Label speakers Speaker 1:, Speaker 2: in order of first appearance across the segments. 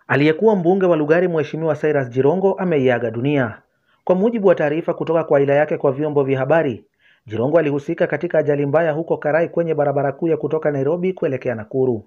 Speaker 1: Aliyekuwa mbunge wa Lugari Mheshimiwa Cyrus Jirongo ameiaga dunia. Kwa mujibu wa taarifa kutoka kwa aila yake kwa vyombo vya habari, Jirongo alihusika katika ajali mbaya huko Karai kwenye barabara kuu ya kutoka Nairobi kuelekea Nakuru.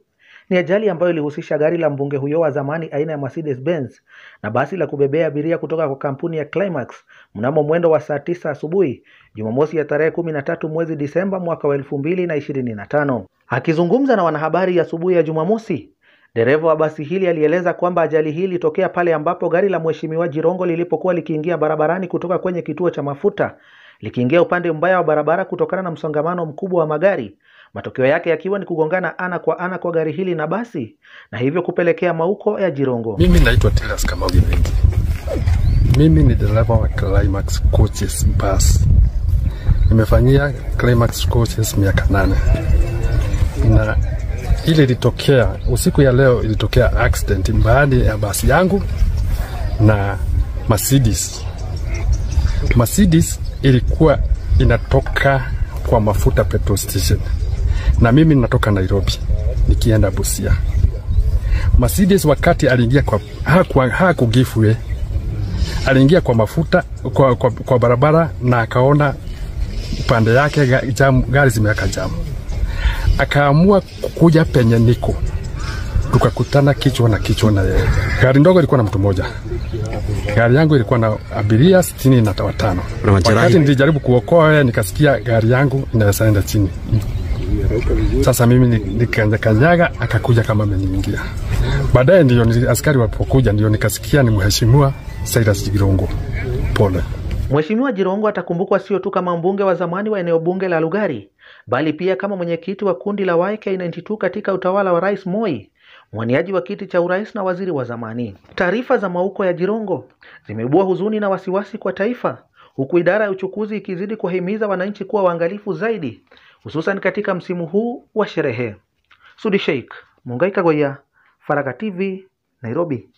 Speaker 1: Ni ajali ambayo ilihusisha gari la mbunge huyo wa zamani aina ya Mercedes Benz na basi la kubebea abiria kutoka kwa kampuni ya Climax mnamo mwendo wa saa 9 asubuhi, Jumamosi ya tarehe 13 mwezi Disemba mwaka wa 2025. Akizungumza na wanahabari asubuhi ya Jumamosi, dereva wa basi hili alieleza kwamba ajali hii ilitokea pale ambapo gari la Mheshimiwa Jirongo lilipokuwa likiingia barabarani kutoka kwenye kituo cha mafuta, likiingia upande mbaya wa barabara kutokana na msongamano mkubwa wa magari. Matokeo yake yakiwa ni kugongana ana kwa gari hili na basi, na hivyo kupelekea mauko ya Jirongo.
Speaker 2: Mimi naitwa Tilas Kamau Mengi. Mimi ni dereva wa Climax Coaches Bus. Nimefanyia Climax Coaches miaka 8. Na ile ilitokea usiku ya leo, ilitokea accident mbali ya basi yangu na Mercedes. Mercedes ilikuwa inatoka kwa mafuta petrol station, na mimi natoka Nairobi nikienda Busia. Mercedes wakati aliingia kwa hakugifwe, aliingia kwa mafuta kwa barabara na akaona pande yake gari zimeweka jamu. Akaamua kuja penye niko, tukakutana kichwa na kichwa na yeye. Gari ndogo ilikuwa na mtu mmoja, gari yangu ilikuwa na abiria 65. Wakati nilijaribu kuokoa, nikasikia gari yangu inaenda chini. Sasa mimi nikanyaga, akakuja kama ameniingia. Baadaye ndio askari walipokuja ndio nikasikia ni Mheshimiwa Cyrus Jirongo. Pole.
Speaker 1: Mheshimiwa Jirongo atakumbukwa sio tu kama mbunge wa zamani wa eneo bunge la Lugari, bali pia kama mwenyekiti wa kundi la YK92 katika utawala wa Rais Moi, mwaniaji wa kiti cha urais na waziri wa zamani. Taarifa za mauko ya Jirongo zimeibua huzuni na wasiwasi kwa taifa, huku idara ya uchukuzi ikizidi kuwahimiza wananchi kuwa waangalifu zaidi, hususan katika msimu huu wa sherehe. Sudi Sheikh, Mungai Kagoya, Faraka TV, Nairobi.